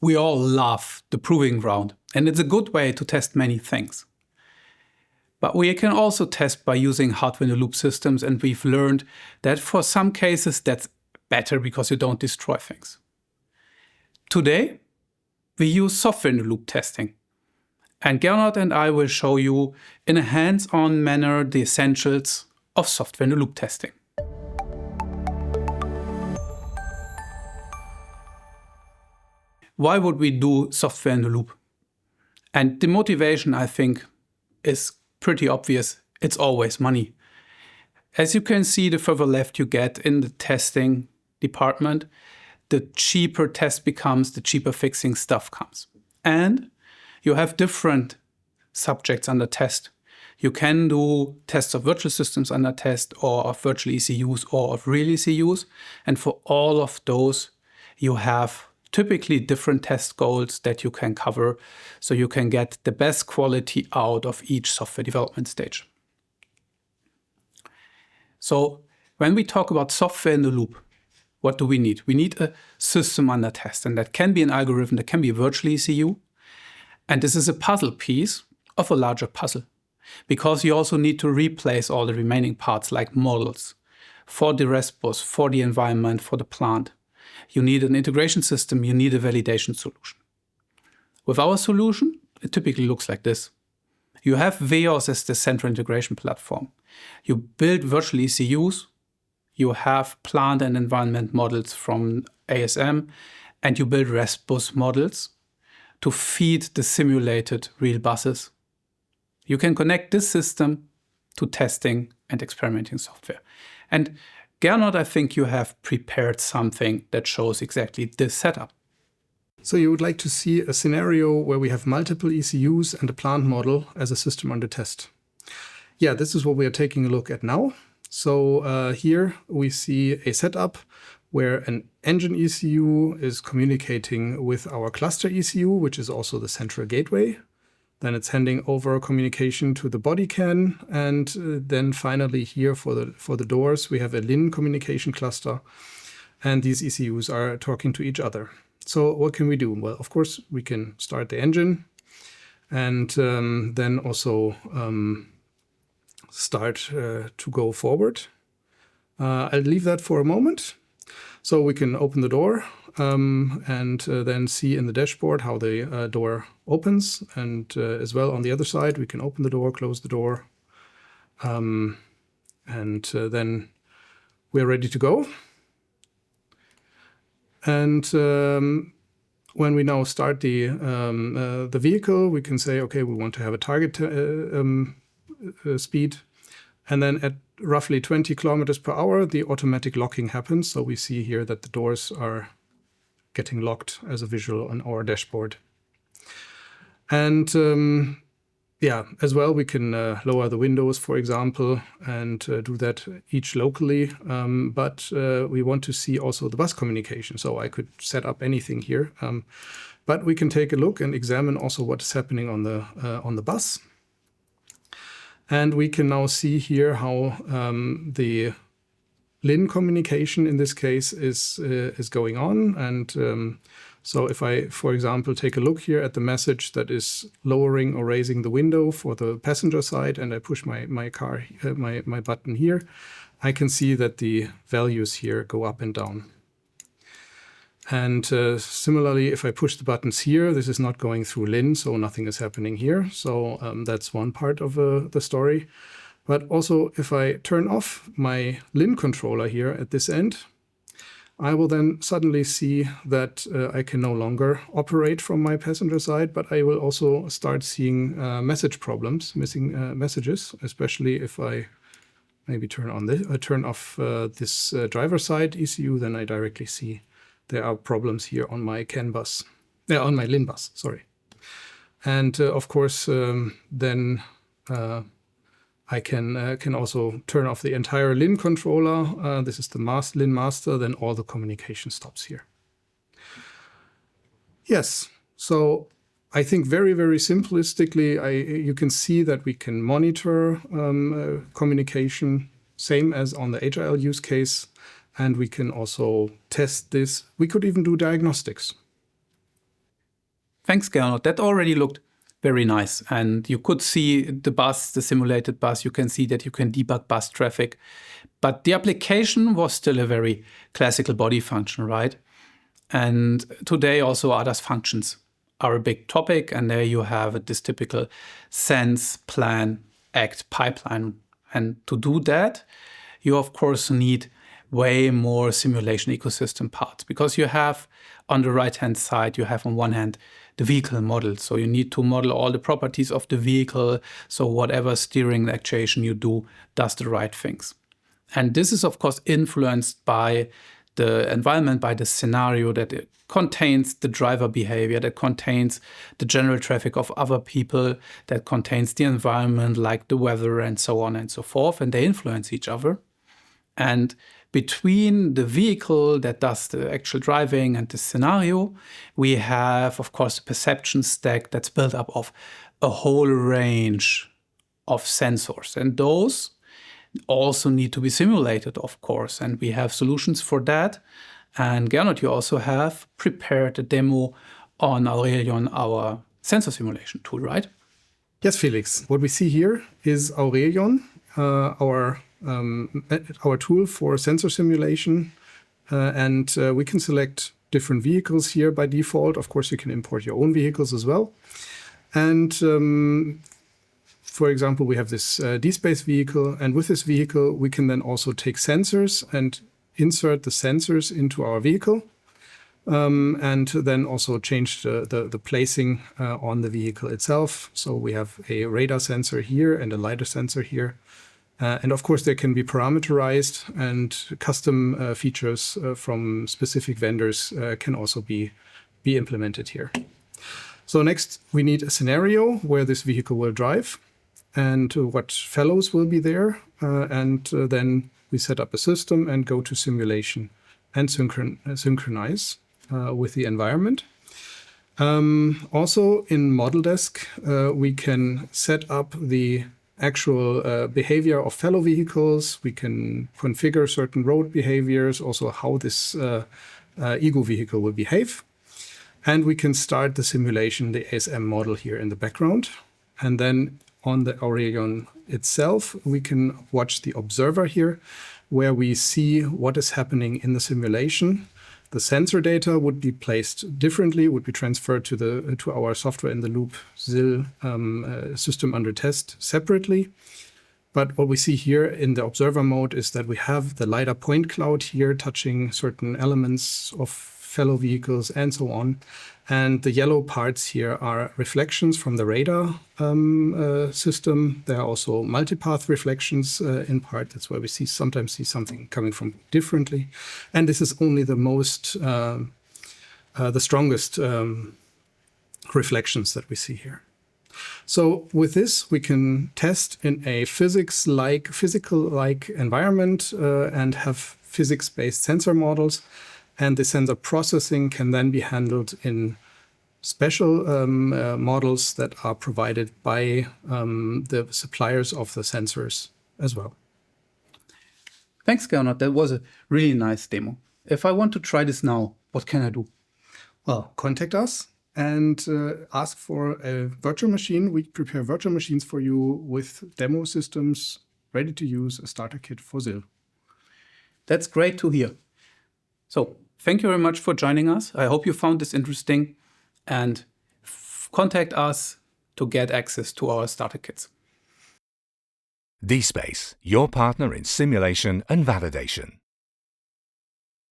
We all love the proving ground, and it's a good way to test many things. But we can also test by using hardware-in-the-loop systems, and we've learned that for some cases that's better because you don't destroy things. Today, we use software-in-the-loop testing. And Gernot and I will show you in a hands-on manner the essentials of software-in-the-loop testing. Why would we do software-in-the-loop? And the motivation, I think, is pretty obvious. It's always money. As you can see, the further left you get in the testing department, the cheaper test becomes, the cheaper fixing stuff comes. And you have different subjects under test. You can do tests of virtual systems under test, or of virtual ECUs, or of real ECUs. And for all of those, you have typically different test goals that you can cover, so you can get the best quality out of each software development stage. So when we talk about software in the loop, what do we need? We need a system under test, and that can be an algorithm, that can be a virtual ECU. And this is a puzzle piece of a larger puzzle, because you also need to replace all the remaining parts like models for the REST bus, for the environment, for the plant. You need an integration system, you need a validation solution. With our solution, it typically looks like this. You have VEOS as the central integration platform. You build virtual ECUs, you have plant and environment models from ASM, and you build REST bus models to feed the simulated real buses. You can connect this system to testing and experimenting software. And Gernot, I think you have prepared something that shows exactly this setup. So you would like to see a scenario where we have multiple ECUs and a plant model as a system under test. Yeah, this is what we are taking a look at now. So here we see a setup where an engine ECU is communicating with our cluster ECU, which is also the central gateway. Then it's handing over communication to the body can, and then finally here for the doors we have a LIN communication cluster, and these ECUs are talking to each other. So what can we do? Well, of course we can start the engine, and then also start to go forward. I'll leave that for a moment. So we can open the door and then see in the dashboard how the door opens. And as well on the other side, we can open the door, close the door. And then we're ready to go. And when we now start the vehicle, we can say, okay, we want to have a target speed. And then at roughly 20 kilometers per hour, the automatic locking happens. So we see here that the doors are getting locked as a visual on our dashboard. And yeah, as well, we can lower the windows, for example, and do that each locally. But we want to see also the bus communication. So I could set up anything here. But we can take a look and examine also what is happening on the bus. And we can now see here how the LIN communication in this case is going on. And so if I, for example, take a look here at the message that is lowering or raising the window for the passenger side, and I push my button here, I can see that the values here go up and down. And similarly, if I push the buttons here, this is not going through LIN, so nothing is happening here. So that's one part of the story. But also, if I turn off my LIN controller here at this end, I will then suddenly see that I can no longer operate from my passenger side, but I will also start seeing message problems, missing messages, especially if I maybe turn off this driver side ECU, then I directly see there are problems here on my CAN bus, on my LIN bus, sorry. And of course, then I can also turn off the entire LIN controller. This is the LIN master, then all the communication stops here. Yes, so I think very, very simplistically, you can see that we can monitor communication, same as on the Agile use case. And we can also test this. We could even do diagnostics. Thanks, Gernot. That already looked very nice. And you could see the bus, the simulated bus. You can see that you can debug bus traffic. But the application was still a very classical body function, right? And today also ADAS functions are a big topic. And there you have this typical sense, plan, act pipeline. And to do that, you of course need way more simulation ecosystem parts, because you have on the right-hand side, you have on one hand the vehicle model. So you need to model all the properties of the vehicle. So whatever steering actuation you do does the right things. And this is of course influenced by the environment, by the scenario, that it contains the driver behavior, that contains the general traffic of other people, that contains the environment like the weather and so on and so forth. And they influence each other. And between the vehicle that does the actual driving and the scenario, we have, of course, the perception stack that's built up of a whole range of sensors. And those also need to be simulated, of course. And we have solutions for that. And Gernot, you also have prepared a demo on Aurelion, our sensor simulation tool, right? Yes, Felix. What we see here is Aurelion, our tool for sensor simulation, and we can select different vehicles here by default. Of course, you can import your own vehicles as well. And for example, we have this dSPACE vehicle, and with this vehicle, we can then also take sensors and insert the sensors into our vehicle, and then also change the placing on the vehicle itself. So we have a radar sensor here and a LiDAR sensor here. And of course, they can be parameterized, and custom features from specific vendors can also be implemented here. So next, we need a scenario where this vehicle will drive and what fellows will be there. And then we set up a system and go to simulation and synchronize with the environment. Also in Model Desk, we can set up the actual behavior of fellow vehicles. We can configure certain road behaviors, also how this ego vehicle will behave. And we can start the simulation, the ASM model here in the background. And then on the Aurelion itself, we can watch the observer here, where we see what is happening in the simulation. The sensor data would be placed differently, would be transferred to our software in the loop SIL system under test separately. But what we see here in the observer mode is that we have the LiDAR point cloud here touching certain elements of fellow vehicles and so on. And the yellow parts here are reflections from the radar system. There are also multipath reflections in part. That's why we sometimes see something coming from differently. And this is only the strongest reflections that we see here. So with this, we can test in a physical-like environment and have physics-based sensor models. And the sensor processing can then be handled in special models that are provided by the suppliers of the sensors as well. Thanks, Gernot. That was a really nice demo. If I want to try this now, what can I do? Well, contact us and ask for a virtual machine. We prepare virtual machines for you with demo systems ready to use, a starter kit for SIL. That's great to hear. So thank you very much for joining us. I hope you found this interesting, and contact us to get access to our starter kits. dSPACE, your partner in simulation and validation.